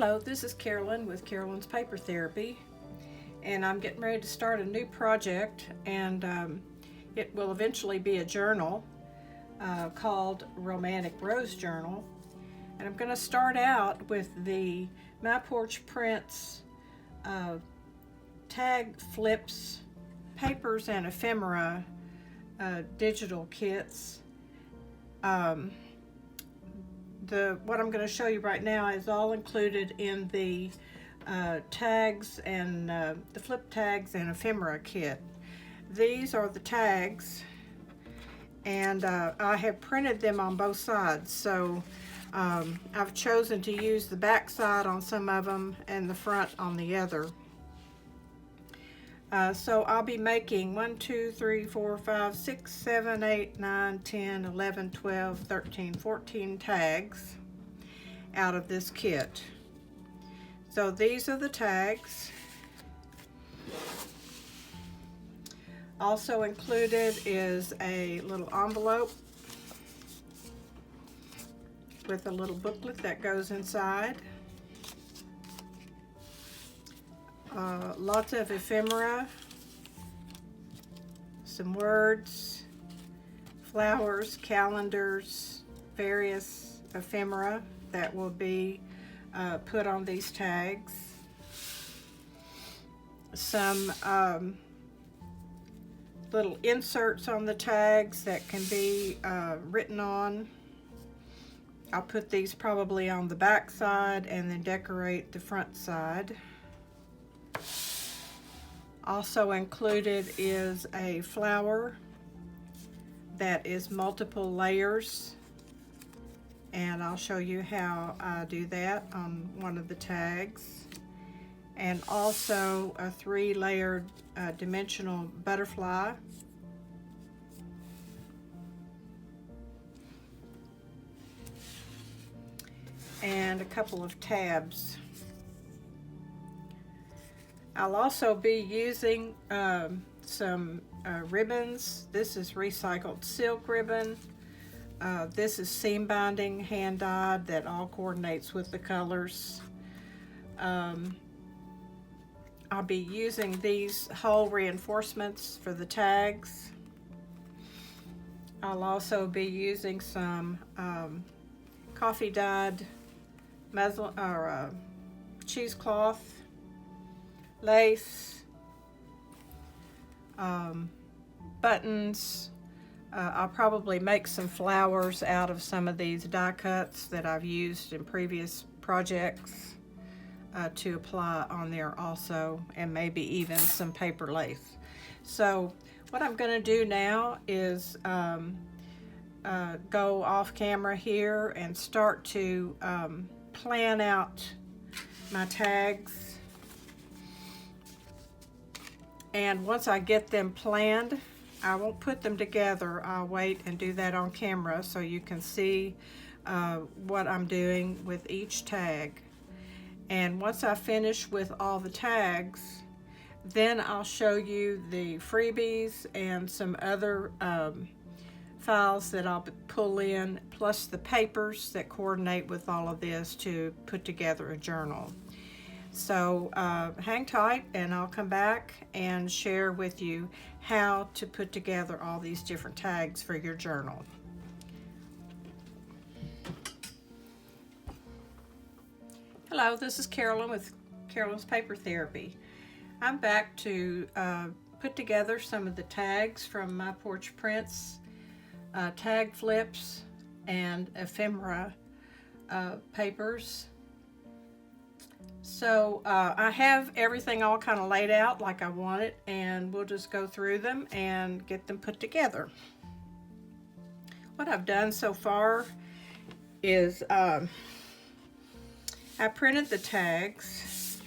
Hello, this is Carolyn with Carolyn's Paper Therapy, and I'm getting ready to start a new project, and it will eventually be a journal called Romantic Rose Journal. And I'm going to start out with the My Porch Prints tag flips, papers, and ephemera digital kits. What I'm going to show you right now is all included in the tags and the flip tags and ephemera kit. These are the tags, and I have printed them on both sides, so I've chosen to use the back side on some of them and the front on the other. So I'll be making 1, 2, 3, 4, 5, 6, 7, 8, 9, 10, 11, 12, 13, 14 tags out of this kit. So these are the tags. Also included is a little envelope with a little booklet that goes inside. Lots of ephemera, some words, flowers, calendars, various ephemera that will be put on these tags. Some little inserts on the tags that can be written on. I'll put these probably on the back side and then decorate the front side. Also included is a flower that is multiple layers, and I'll show you how I do that on one of the tags. And also a 3-layered dimensional butterfly. And a couple of tabs. I'll also be using some ribbons. This is recycled silk ribbon. This is seam binding, hand dyed, that all coordinates with the colors. I'll be using these hole reinforcements for the tags. I'll also be using some coffee dyed muslin or cheesecloth, lace, buttons. I'll probably make some flowers out of some of these die cuts that I've used in previous projects to apply on there also, and maybe even some paper lace. So what I'm going to do now is go off camera here and start to plan out my tags. And once I get them planned, I won't put them together. I'll wait and do that on camera so you can see what I'm doing with each tag. And once I finish with all the tags, then I'll show you the freebies and some other files that I'll pull in, plus the papers that coordinate with all of this to put together a journal. So hang tight, and I'll come back and share with you how to put together all these different tags for your journal. Hello, this is Carolyn with Carolyn's Paper Therapy. I'm back to put together some of the tags from My Porch Prints, tag flips, and ephemera papers. So I have everything all kind of laid out like I want it, and we'll just go through them and get them put together. What I've done so far is I printed the tags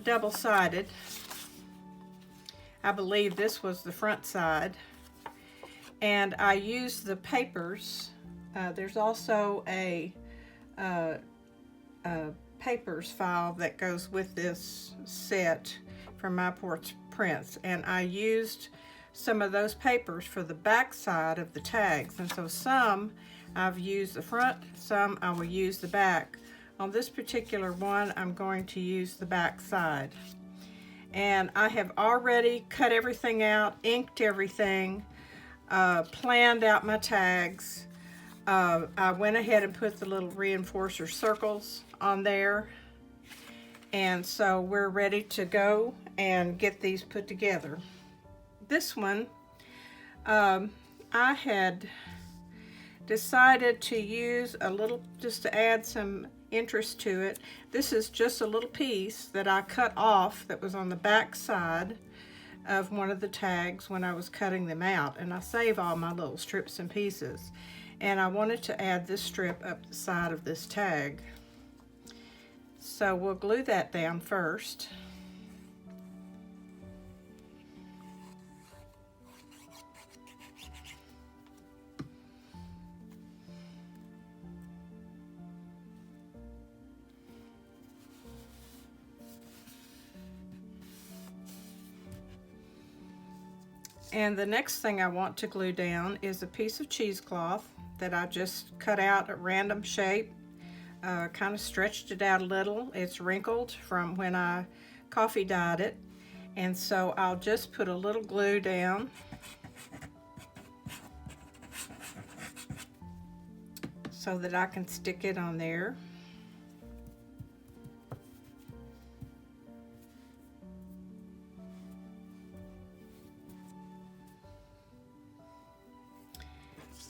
double-sided. I believe this was the front side, and I used the papers. There's also a papers file that goes with this set from My Porch Prints, and I used some of those papers for the back side of the tags. And so some I've used the front, some I will use the back On this particular one, I'm going to use the back side. And I have already cut everything out, inked everything, planned out my tags. I went ahead and put the little reinforcer circles on there. And so we're ready to go and get these put together. This one, I had decided to use a little, just to add some interest to it. This is just a little piece that I cut off that was on the back side of one of the tags when I was cutting them out, and I save all my little strips and pieces. And I wanted to add this strip up the side of this tag. So we'll glue that down first. And the next thing I want to glue down is a piece of cheesecloth that I just cut out a random shape, kind of stretched it out a little. It's wrinkled from when I coffee dyed it, and so I'll just put a little glue down so that I can stick it on there.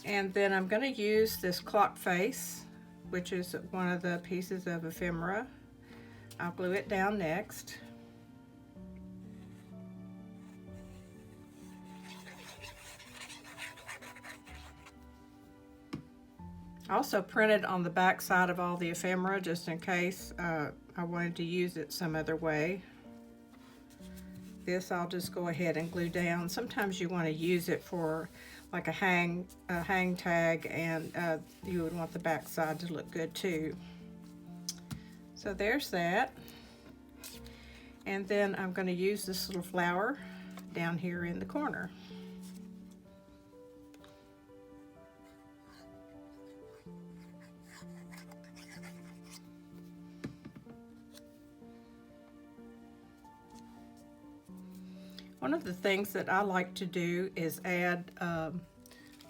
And then I'm going to use this clock face, which is one of the pieces of ephemera. I'll glue it down next. I also printed on the back side of all the ephemera just in case I wanted to use it some other way. This I'll just go ahead and glue down. Sometimes you want to use it for like a hang tag, and you would want the back side to look good too. So there's that. And then I'm going to use this little flower down here in the corner. One of the things that I like to do is add a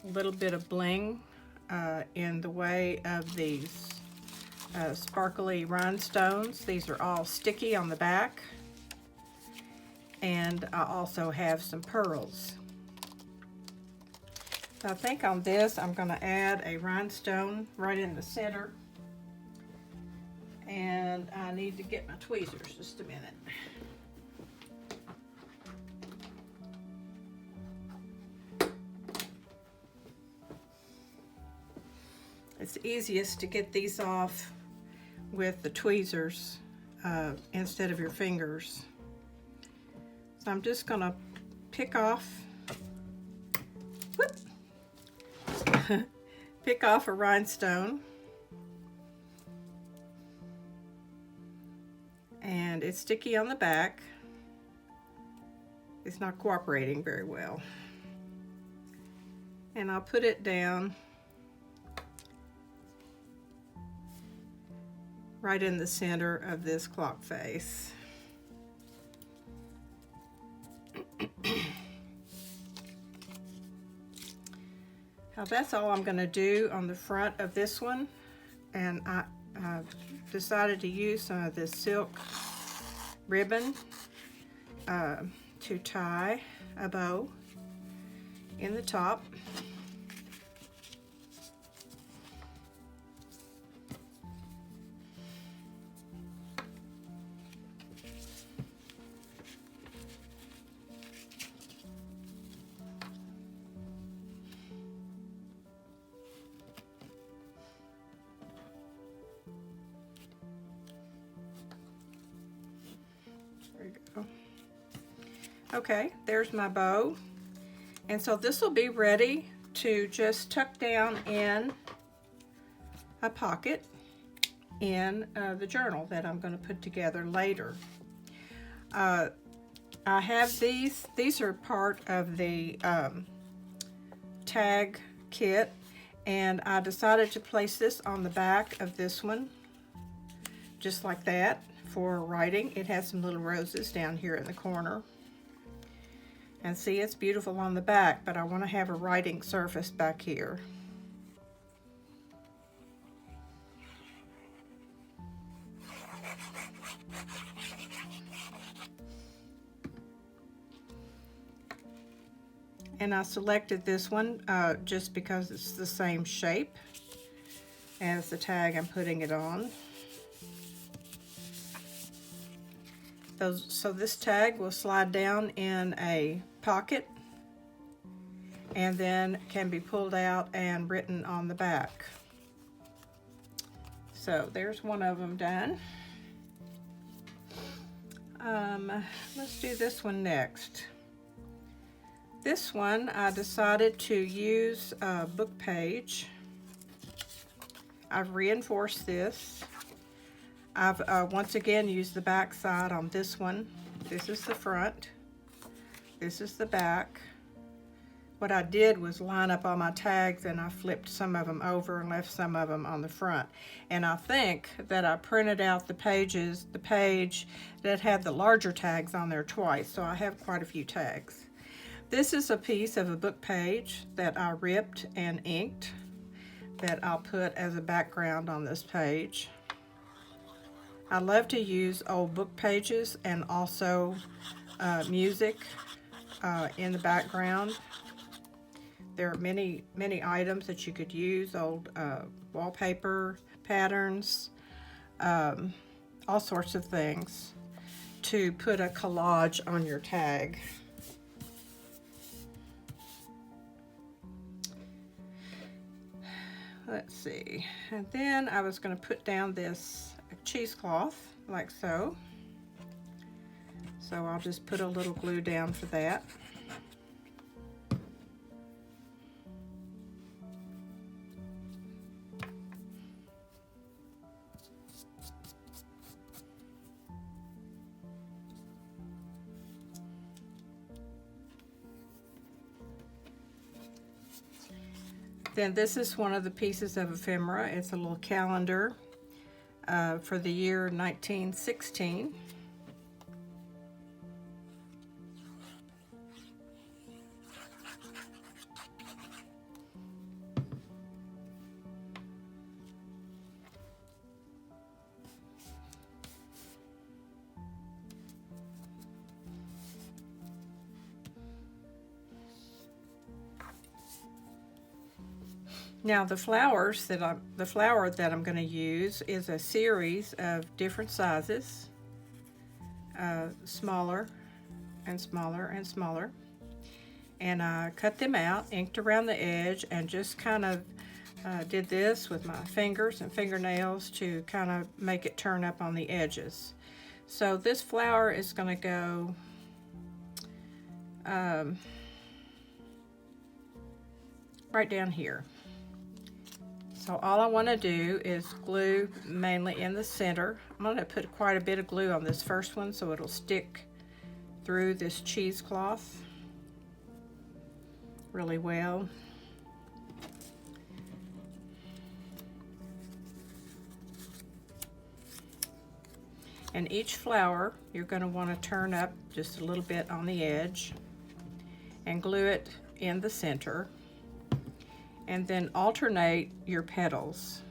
little bit of bling in the way of these sparkly rhinestones. These are all sticky on the back, and I also have some pearls. So I think on this I'm going to add a rhinestone right in the center, and I need to get my tweezers just a minute. It's easiest to get these off with the tweezers instead of your fingers. So I'm just going to pick off, pick off a rhinestone. And it's sticky on the back. It's not cooperating very well. And I'll put it down right in the center of this clock face. Now that's all I'm going to do on the front of this one, and I decided to use some of this silk ribbon to tie a bow in the top. Okay, there's my bow. And so this will be ready to just tuck down in a pocket in the journal that I'm going to put together later. I have these are part of the tag kit, and I decided to place this on the back of this one just like that for writing. It has some little roses down here in the corner. And see, it's beautiful on the back, but I want to have a writing surface back here. And I selected this one just because it's the same shape as the tag I'm putting it on. So this tag will slide down in a pocket and then can be pulled out and written on the back. So there's one of them done. Let's do this one next. This one I decided to use a book page. I've reinforced this. I've once again used the back side on this one. This is the front. This is the back. What I did was line up all my tags and I flipped some of them over and left some of them on the front. And I think that I printed out the page that had the larger tags on there twice, so I have quite a few tags. This is a piece of a book page that I ripped and inked that I'll put as a background on this page. I love to use old book pages and also music in the background. There are many items that you could use, old wallpaper, patterns, all sorts of things to put a collage on your tag. Let's see, and then I was going to put down this cheesecloth like so. So I'll just put a little glue down for that. Then this is one of the pieces of ephemera. It's a little calendar for the year 1916. Now the flower that I'm going to use is a series of different sizes, smaller and smaller and smaller. And I cut them out, inked around the edge, and just kind of did this with my fingers and fingernails to kind of make it turn up on the edges. So this flower is going to go right down here. So all I want to do is glue mainly in the center. I'm going to put quite a bit of glue on this first one so it'll stick through this cheesecloth really well. And each flower you're going to want to turn up just a little bit on the edge and glue it in the center. And then alternate your petals.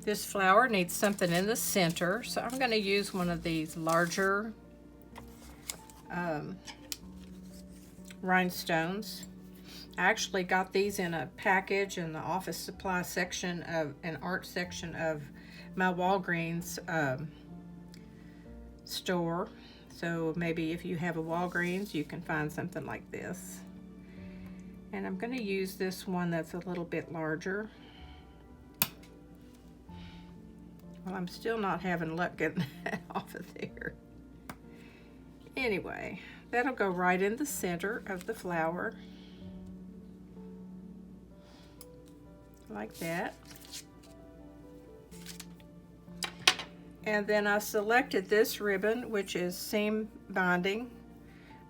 This flower needs something in the center, so I'm going to use one of these larger rhinestones. I actually got these in a package in the office supply section of an art section of my Walgreens store. So maybe if you have a Walgreens, you can find something like this. And I'm going to use this one that's a little bit larger. Well, I'm still not having luck getting that off of there. Anyway, that'll go right in the center of the flower. Like that. And then I selected this ribbon, which is seam binding,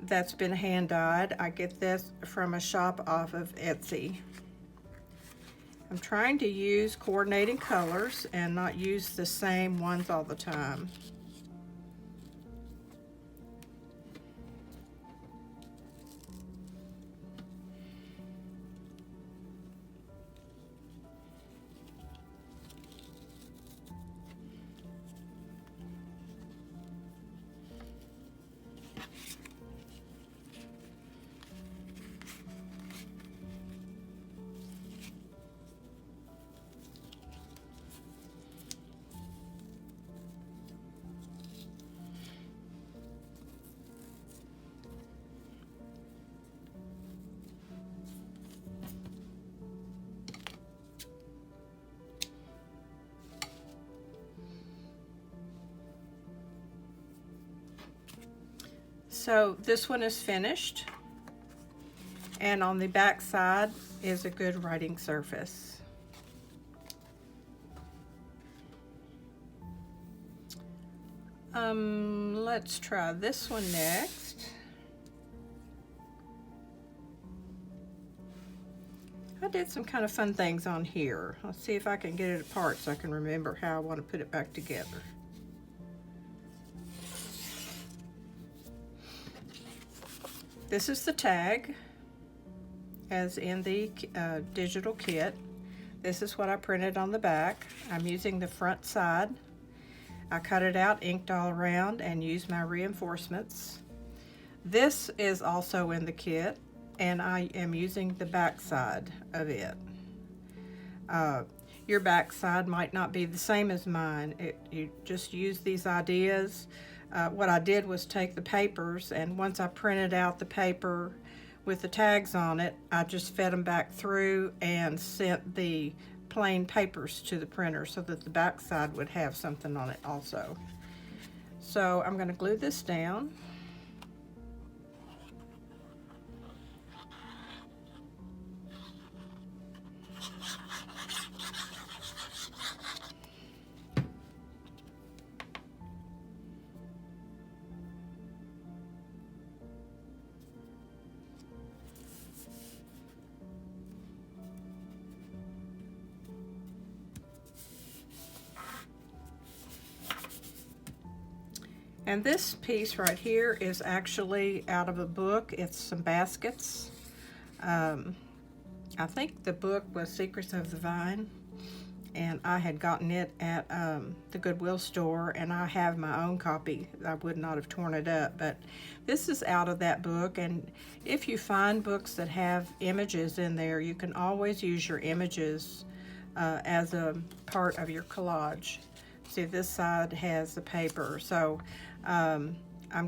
that's been hand dyed. I get this from a shop off of Etsy. I'm trying to use coordinating colors and not use the same ones all the time. So this one is finished, and on the back side is a good writing surface. Let's try this one next. I did some kind of fun things on here. Let's see if I can get it apart so I can remember how I want to put it back together. This is the tag, as in the digital kit. This is what I printed on the back. I'm using the front side. I cut it out, inked all around, and used my reinforcements. This is also in the kit, and I am using the back side of it. Your back side might not be the same as mine. You just use these ideas. What I did was take the papers, and once I printed out the paper with the tags on it, I just fed them back through and sent the plain papers to the printer so that the back side would have something on it also. So I'm going to glue this down. And this piece right here is actually out of a book. It's some baskets. I think the book was Secrets of the Vine, and I had gotten it at the Goodwill store, and I have my own copy. I would not have torn it up, but this is out of that book. And if you find books that have images in there, you can always use your images as a part of your collage. See, this side has the paper, so I'm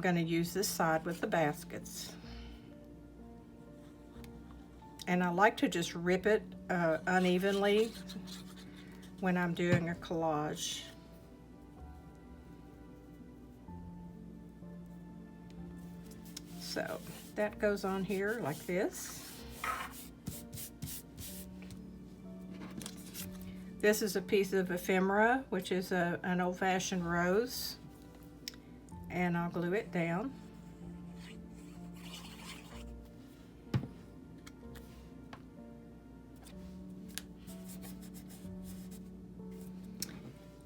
going to use this side with the baskets. And I like to just rip it unevenly when I'm doing a collage. So that goes on here like this. This is a piece of ephemera, which is an old-fashioned rose, and I'll glue it down.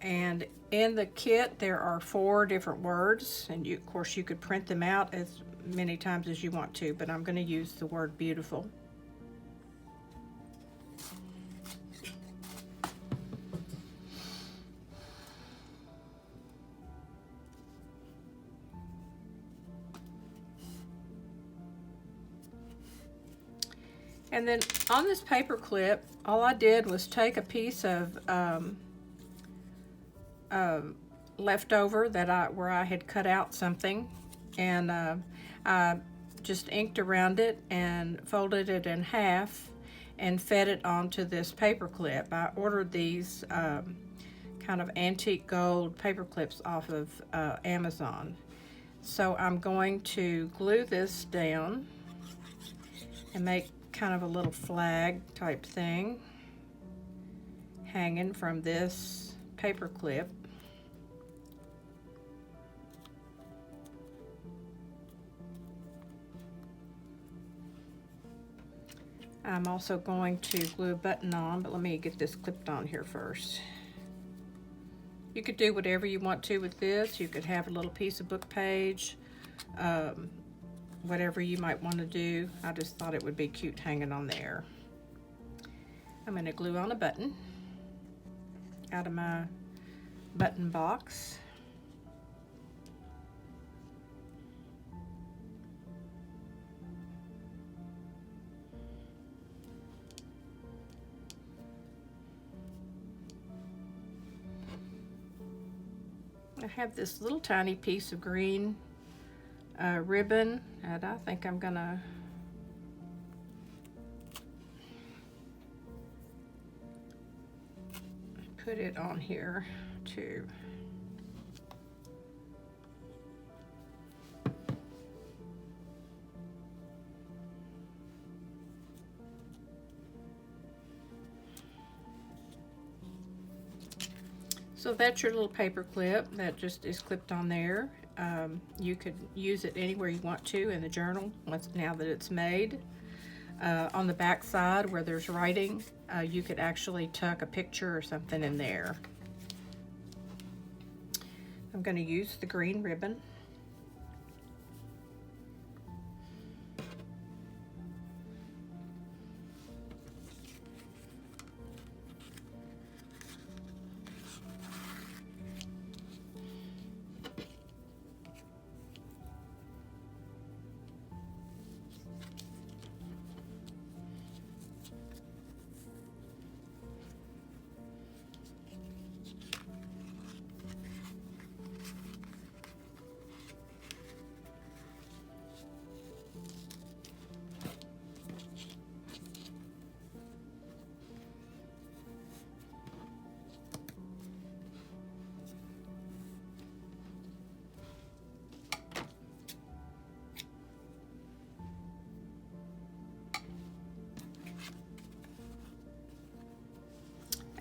And in the kit there are 4 different words, and of course you could print them out as many times as you want to, but I'm going to use the word beautiful. And then on this paper clip, all I did was take a piece of leftover that where I had cut out something, and I just inked around it and folded it in half and fed it onto this paper clip. I ordered these kind of antique gold paper clips off of Amazon. So I'm going to glue this down and make kind of a little flag type thing hanging from this paper clip. I'm also going to glue a button on, but let me get this clipped on here first. You could do whatever you want to with this. You could have a little piece of book page, whatever you might want to do. I just thought it would be cute hanging on there. I'm going to glue on a button out of my button box. I have this little tiny piece of green ribbon, and I think I'm gonna put it on here too. So that's your little paper clip that just is clipped on there. You could use it anywhere you want to in the journal now that it's made. On the back side where there's writing, you could actually tuck a picture or something in there. I'm going to use the green ribbon.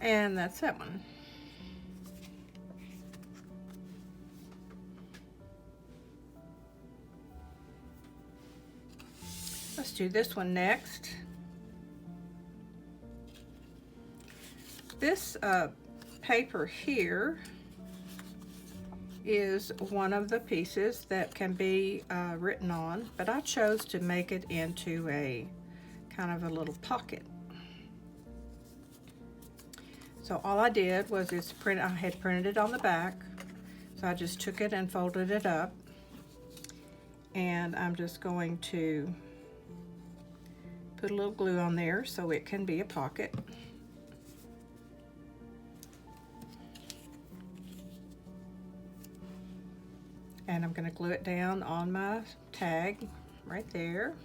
And that's that one. Let's do this one next. This paper here is one of the pieces that can be written on, but I chose to make it into a kind of a little pocket. So all I did was I had printed it on the back, so I just took it and folded it up, and I'm just going to put a little glue on there so it can be a pocket. And I'm going to glue it down on my tag right there.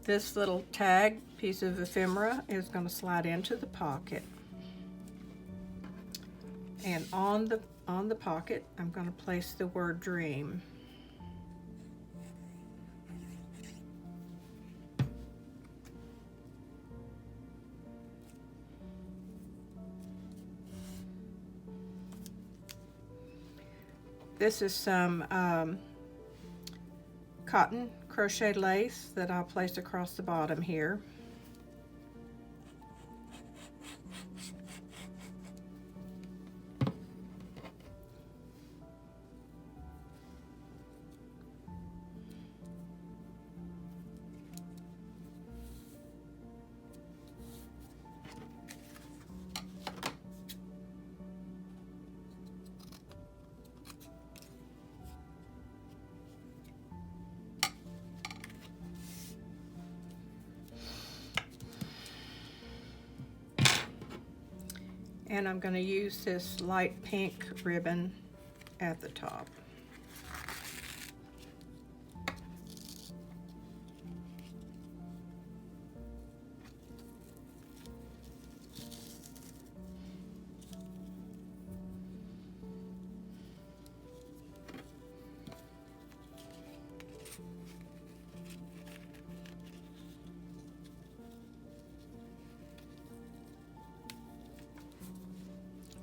This little tag piece of ephemera is going to slide into the pocket. And on the pocket, I'm going to place the word dream. This is some cotton crochet lace that I'll place across the bottom here. And I'm going to use this light pink ribbon at the top.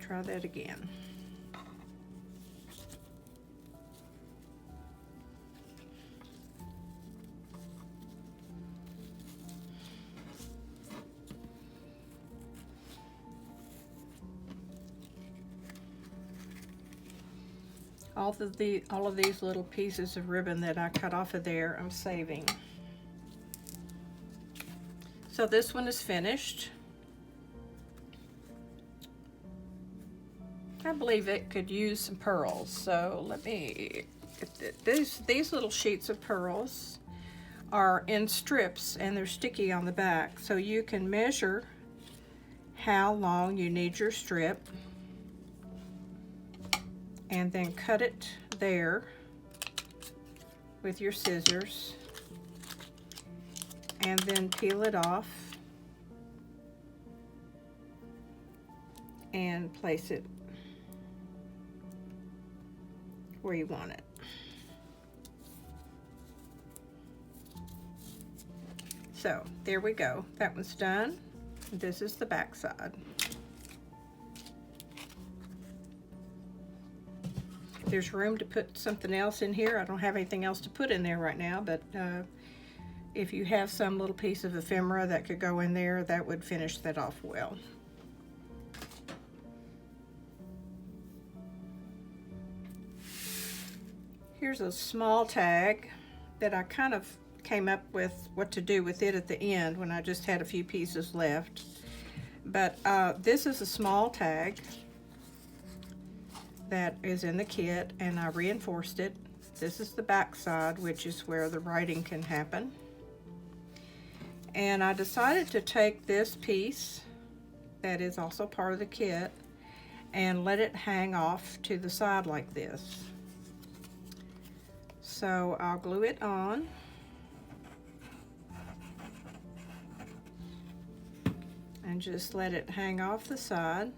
Try that again. All of these little pieces of ribbon that I cut off of there, I'm saving. So this one is finished. I believe it could use some pearls, so let me get these little sheets of pearls are in strips and they're sticky on the back, so you can measure how long you need your strip and then cut it there with your scissors and then peel it off and place it where you want it. So there we go. That one's done. This is the back side. There's room to put something else in here. I don't have anything else to put in there right now, but if you have some little piece of ephemera that could go in there, that would finish that off well. Here's a small tag that I kind of came up with what to do with it at the end when I just had a few pieces left. But this is a small tag that is in the kit, and I reinforced it. This is the back side, which is where the writing can happen. And I decided to take this piece that is also part of the kit and let it hang off to the side like this. So I'll glue it on. And just let it hang off the side.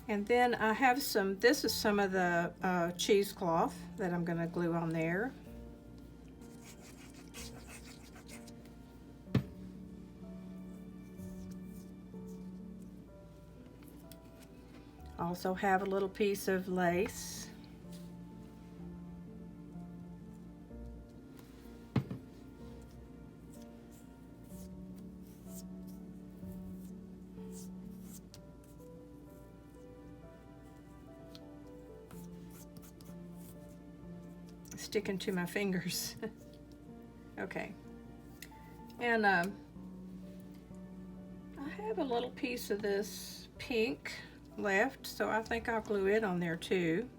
And then I have some, this is some of the cheesecloth that I'm going to glue on there. Also have a little piece of lace. Sticking to my fingers. Okay. And I have a little piece of this pink left, so I think I'll glue it on there too.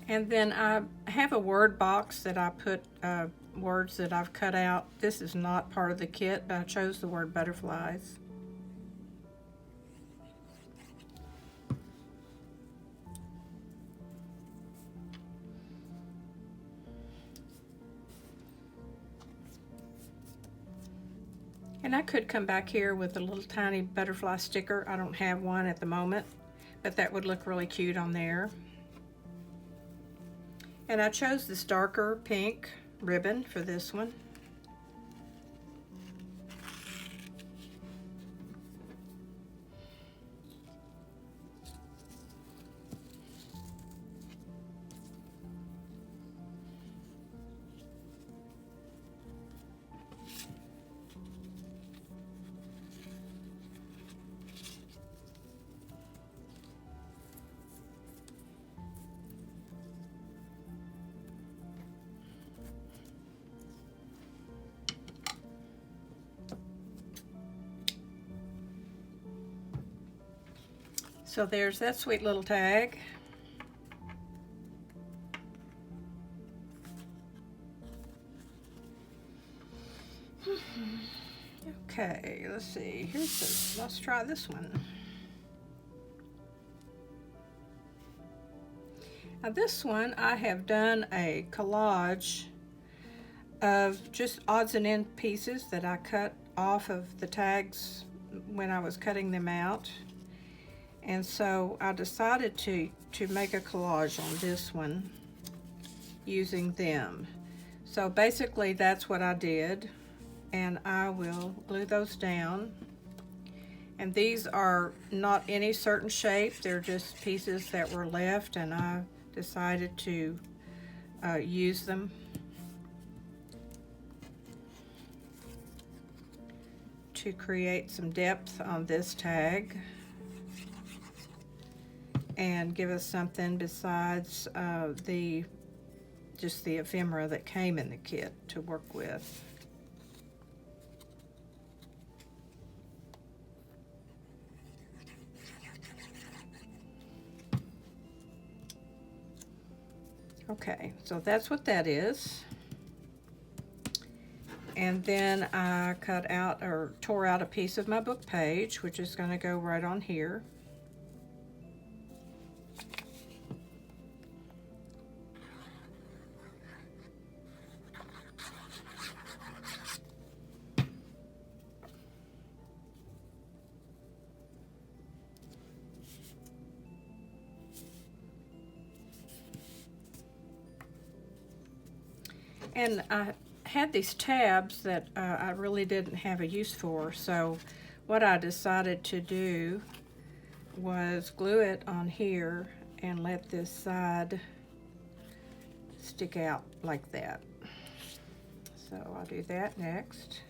And then I have a word box that I put words that I've cut out. This is not part of the kit, but I chose the word butterflies. And I could come back here with a little tiny butterfly sticker. I don't have one at the moment, but that would look really cute on there. And I chose this darker pink ribbon for this one. So there's that sweet little tag. Okay, let's see. Let's try this one. Now this one, I have done a collage of just odds and end pieces that I cut off of the tags when I was cutting them out. And so I decided to make a collage on this one using them. So basically that's what I did. And I will glue those down. And these are not any certain shape, they're just pieces that were left, and I decided to use them. To create some depth on this tag and give us something besides just the ephemera that came in the kit to work with. Okay, so that's what that is. And then I cut out or tore out a piece of my book page, which is going to go right on here. And I had these tabs that I really didn't have a use for, so what I decided to do was glue it on here and let this side stick out like that. So I'll do that next.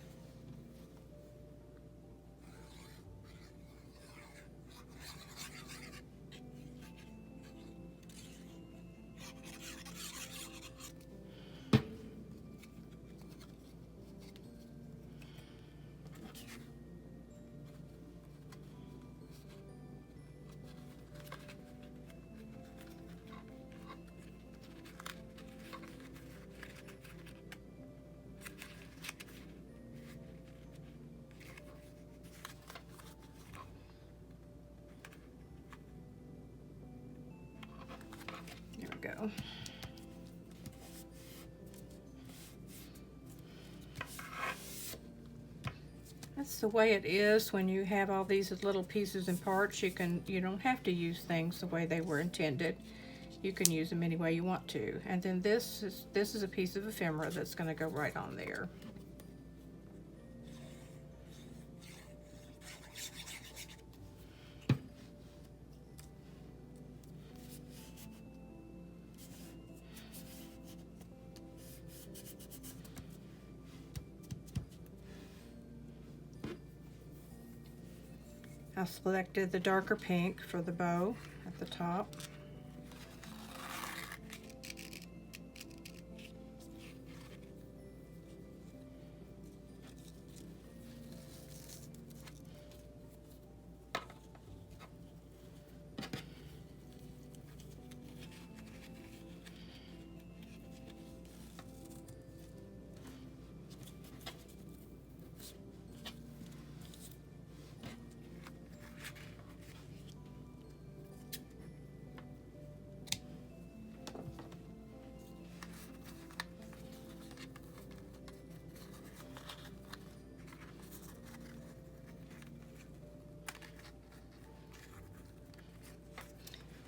There we go. That's the way it is when you have all these little pieces and parts. You don't have to use things the way they were intended. You can use them any way you want to. And then this is a piece of ephemera that's going to go right on there. I selected the darker pink for the bow at the top.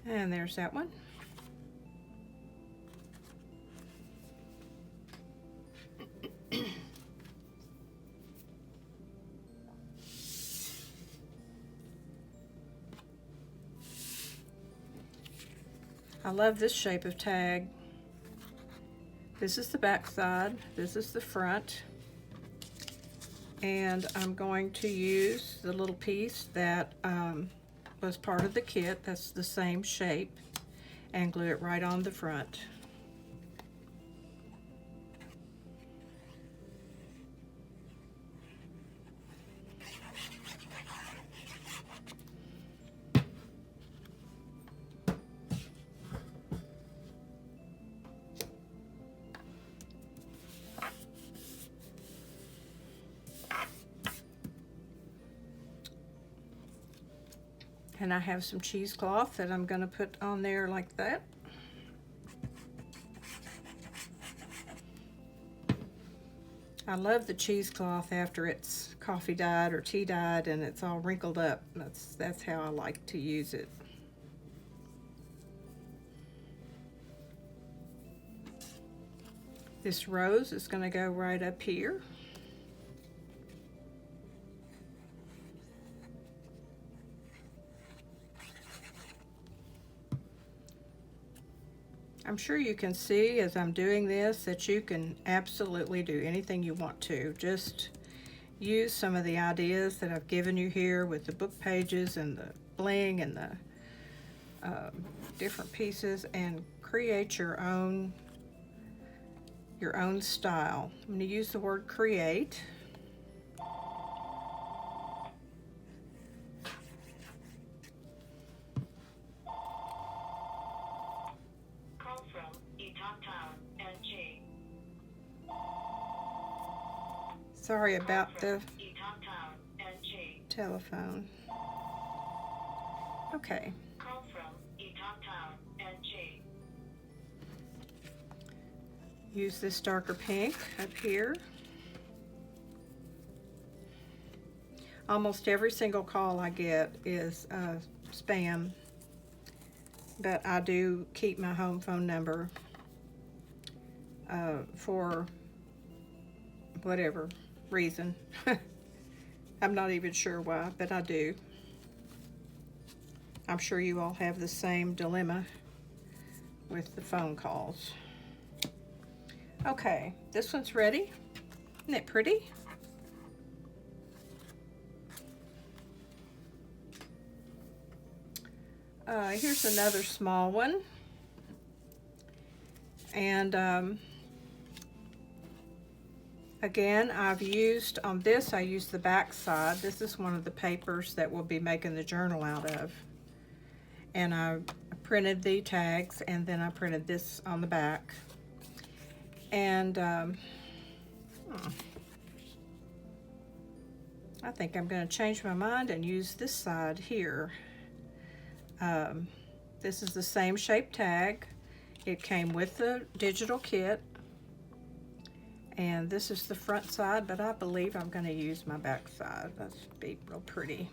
And there's that one. I love this shape of tag. This is the back side, this is the front. And I'm going to use the little piece that was part of the kit, that's the same shape, and glue it right on the front. And I have some cheesecloth that I'm going to put on there like that. I love the cheesecloth after it's coffee dyed or tea dyed and it's all wrinkled up. That's how I like to use it. This rose is going to go right up here. I'm sure you can see as I'm doing this that you can absolutely do anything you want to. Just use some of the ideas that I've given you here with the book pages and the bling and the different pieces and create your own style. I'm going to use the word create. Sorry about the telephone. Okay. Use this darker pink up here. Almost every single call I get is spam, but I do keep my home phone number for whatever reason. I'm not even sure why, but I do. I'm sure you all have the same dilemma with the phone calls. Okay, this one's ready. Isn't it pretty? Here's another small one. And again, I've used, on this, I used the back side. This is one of the papers that we'll be making the journal out of. And I printed the tags, and then I printed this on the back. And I think I'm going to change my mind and use this side here. This is the same shape tag. It came with the digital kit. And this is the front side, but I believe I'm going to use my back side. That's be real pretty.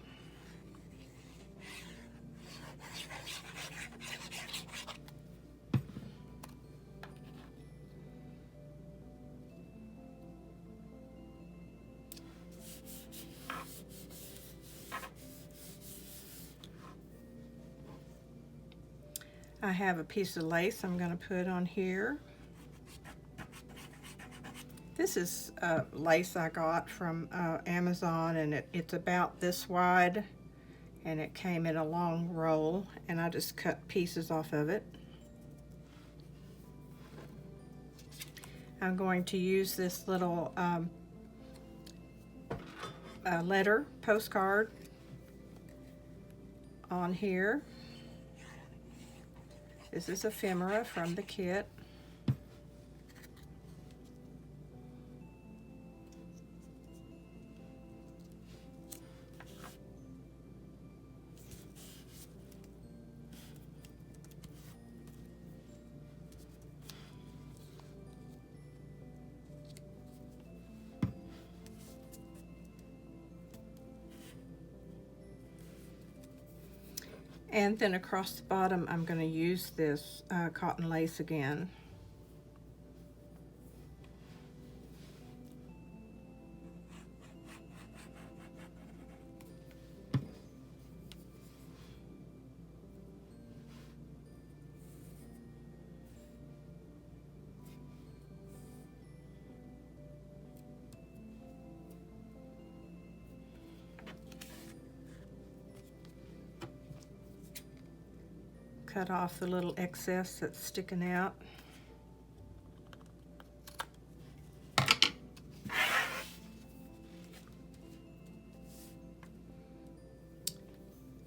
I have a piece of lace I'm going to put on here. This is lace I got from Amazon, and it's about this wide, and it came in a long roll, and I just cut pieces off of it. I'm going to use this little letter postcard on here. This is Ephemera from the kit. And then across the bottom, I'm going to use this cotton lace again. Cut off the little excess that's sticking out.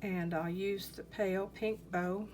And I'll use the pale pink bow.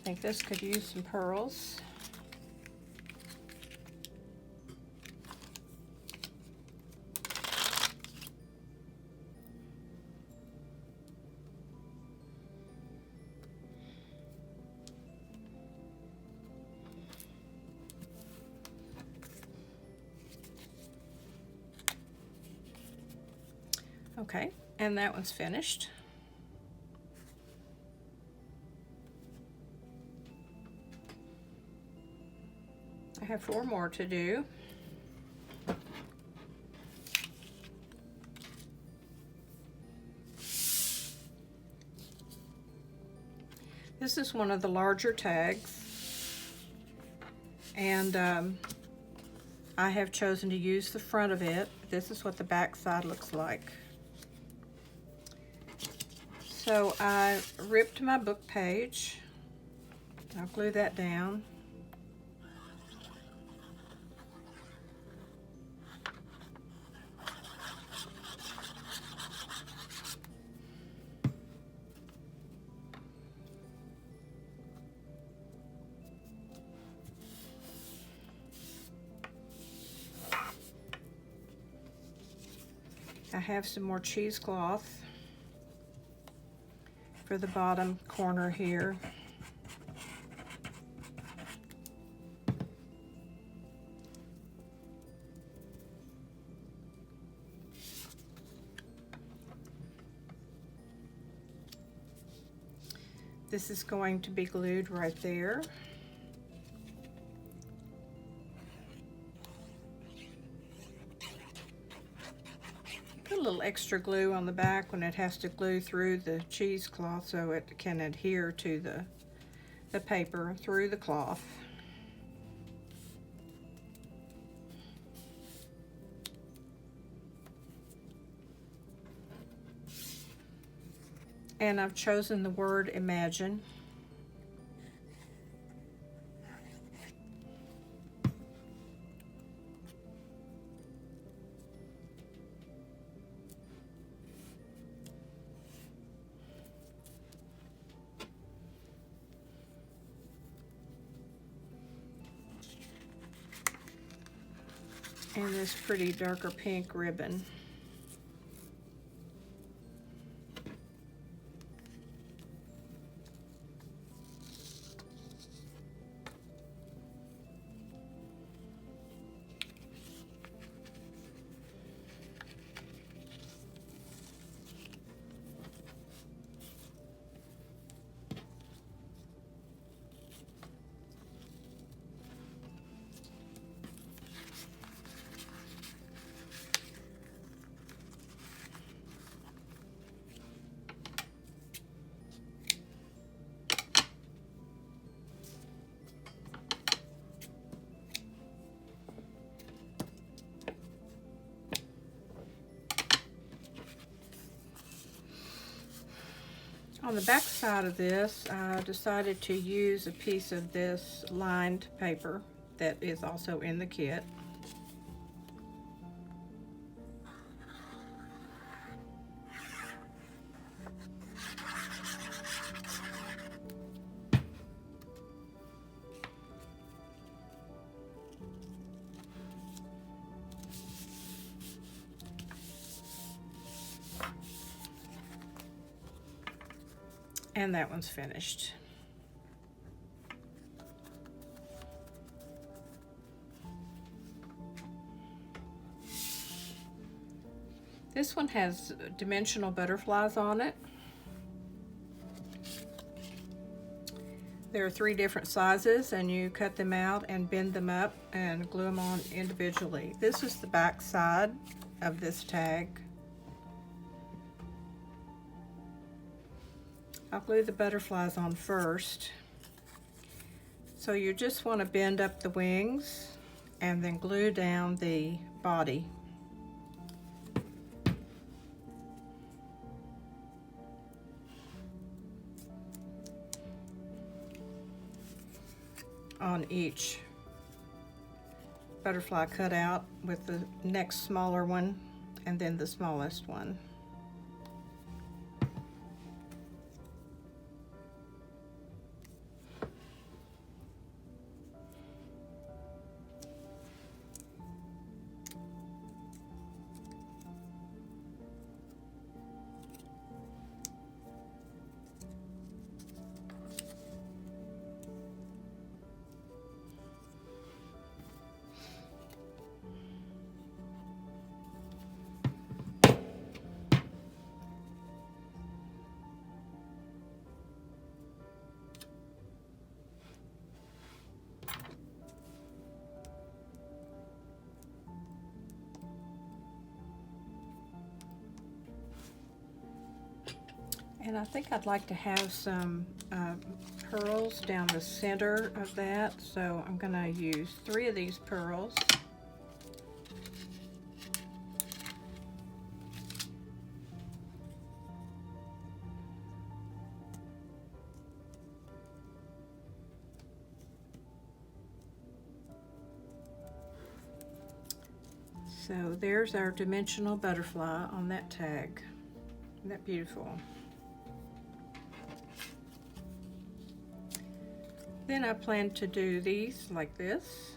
think this could use some pearls. Okay, and that one's finished. I have 4 more to do. This is one of the larger tags, and I have chosen to use the front of it. This is what the back side looks like. So I ripped my book page. I'll glue that down. I have some more cheesecloth for the bottom corner here. This is going to be glued right there. Put a little extra glue on the back when it has to glue through the cheesecloth so it can adhere to the paper through the cloth. And I've chosen the word imagine. And this pretty darker pink ribbon. On the back side of this, I decided to use a piece of this lined paper that is also in the kit. And that one's finished. This one has dimensional butterflies on it. There are 3 different sizes, and you cut them out and bend them up and glue them on individually. This is the back side of this tag. I'll glue the butterflies on first. So you just want to bend up the wings and then glue down the body. On each butterfly cutout, with the next smaller one and then the smallest one. And I think I'd like to have some pearls down the center of that, so I'm going to use 3 of these pearls. So there's our dimensional butterfly on that tag. Isn't that beautiful? Then I plan to do these like this.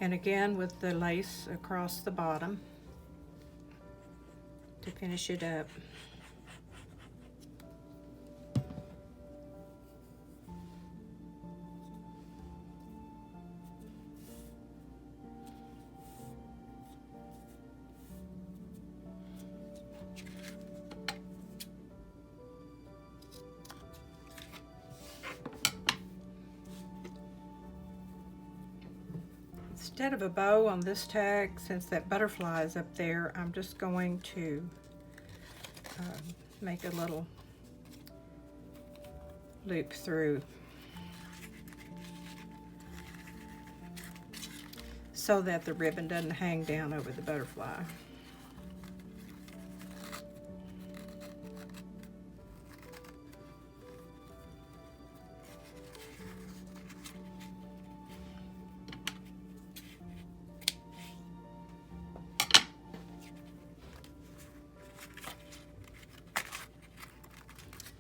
And again with the lace across the bottom to finish it up. Instead of a bow on this tag, since that butterfly is up there, I'm just going to make a little loop through so that the ribbon doesn't hang down over the butterfly.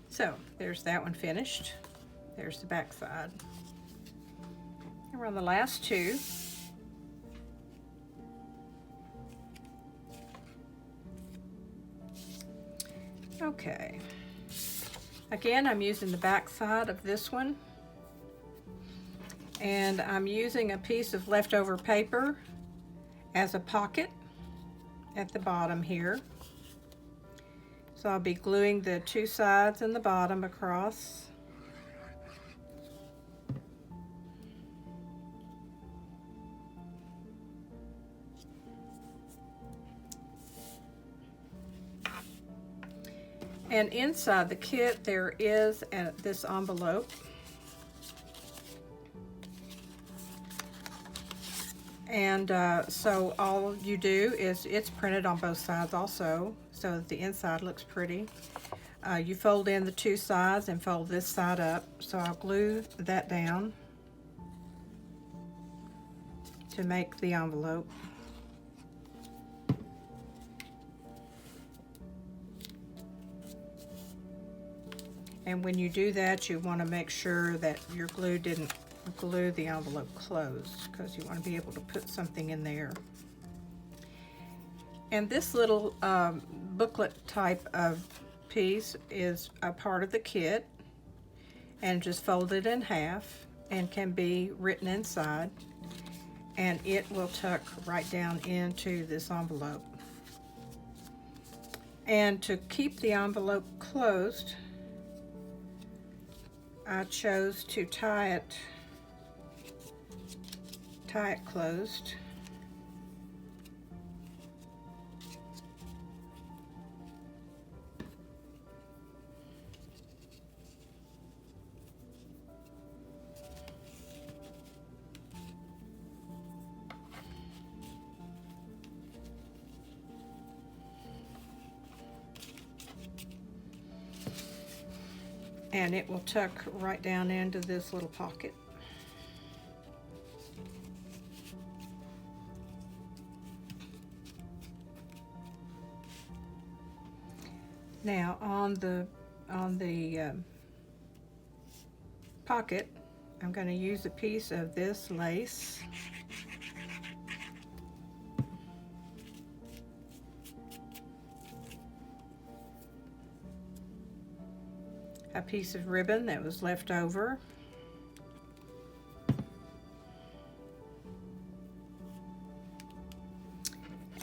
So there's that one finished. There's the back side. And we're on the last 2. Okay. Again, I'm using the back side of this one. And I'm using a piece of leftover paper as a pocket at the bottom here. So I'll be gluing the 2 sides and the bottom across. And inside the kit there is this envelope. And so all you do is, it's printed on both sides also, so that the inside looks pretty. You fold in the 2 sides and fold this side up. So I'll glue that down to make the envelope. And when you do that, you want to make sure that your glue didn't glue the envelope closed, because you want to be able to put something in there. And this little booklet type of piece is a part of the kit, and just folded in half and can be written inside, and it will tuck right down into this envelope. And to keep the envelope closed, I chose to tie it closed. And it will tuck right down into this little pocket. Now on the pocket, I'm going to use a piece of this lace a piece of ribbon that was left over.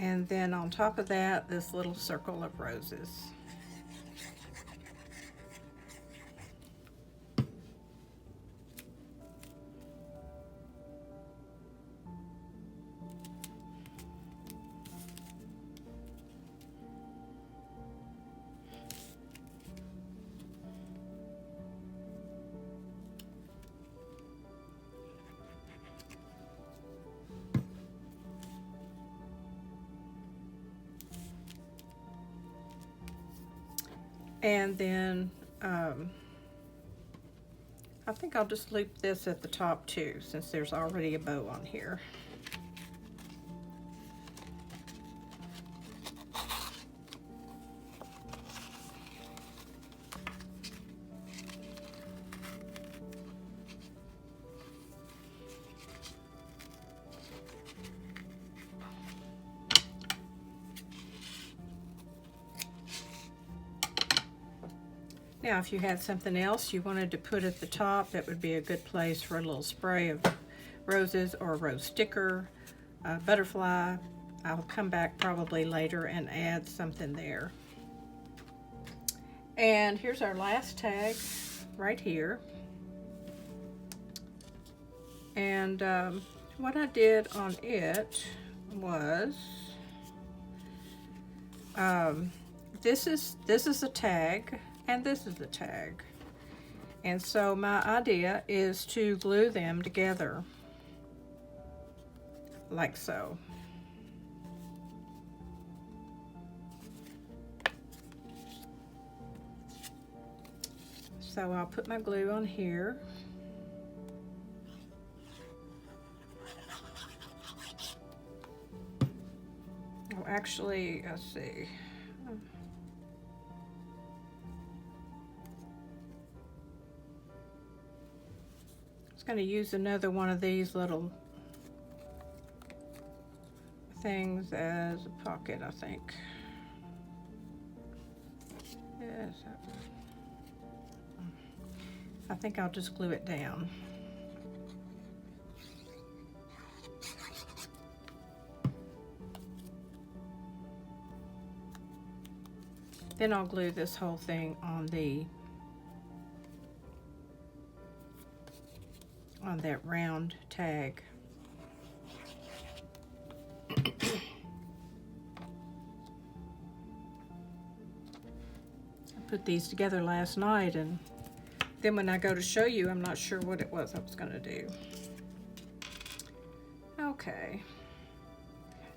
And then on top of that, this little circle of roses. And then I think I'll just loop this at the top too, since there's already a bow on here. Now, if you had something else you wanted to put at the top, that would be a good place for a little spray of roses or a rose sticker, a butterfly. I'll come back probably later and add something there. And here's our last tag right here. And what I did on it was, this is a tag. And this is the tag. And so my idea is to glue them together like so. So I'll put my glue on here. Oh, actually, let's see. Going to use another one of these little things as a pocket, I think. Yes, I think I'll just glue it down. Then I'll glue this whole thing on that round tag. I put these together last night, and then when I go to show you, I'm not sure what it was I was going to do. Okay.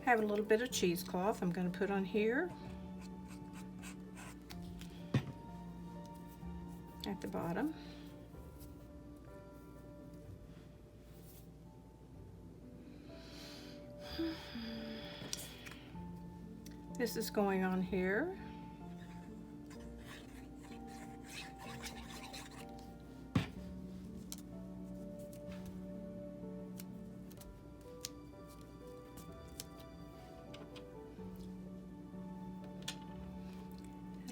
I have a little bit of cheesecloth I'm going to put on here at the bottom. This is going on here.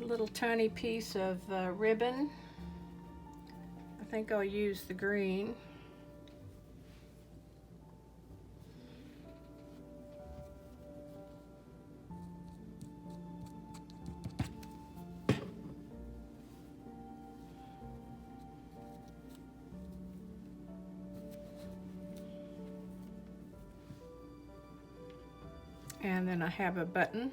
A little tiny piece of ribbon. I think I'll use the green. And then I have a button.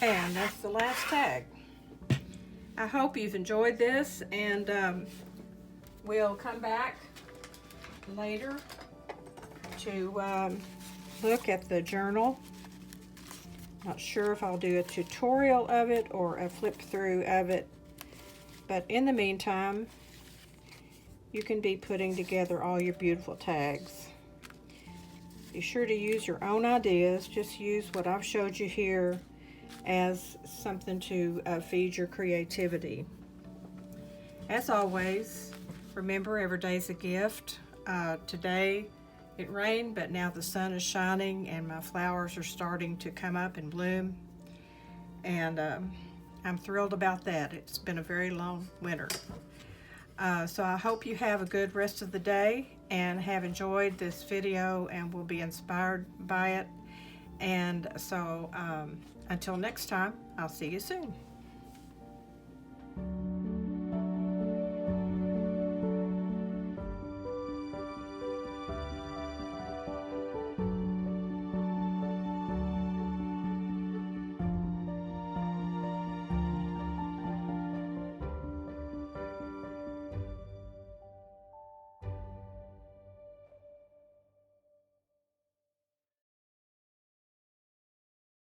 And that's the last tag. I hope you've enjoyed this, and we'll come back later to look at the journal. Not sure if I'll do a tutorial of it or a flip through of it, but in the meantime, you can be putting together all your beautiful tags. Be sure to use your own ideas. Just use what I've showed you here as something to feed your creativity. As always, remember, every day's a gift. Today it rained, but now the sun is shining and my flowers are starting to come up and bloom, and I'm thrilled about that. It's been a very long winter. So I hope you have a good rest of the day and have enjoyed this video and will be inspired by it. And so until next time, I'll see you soon.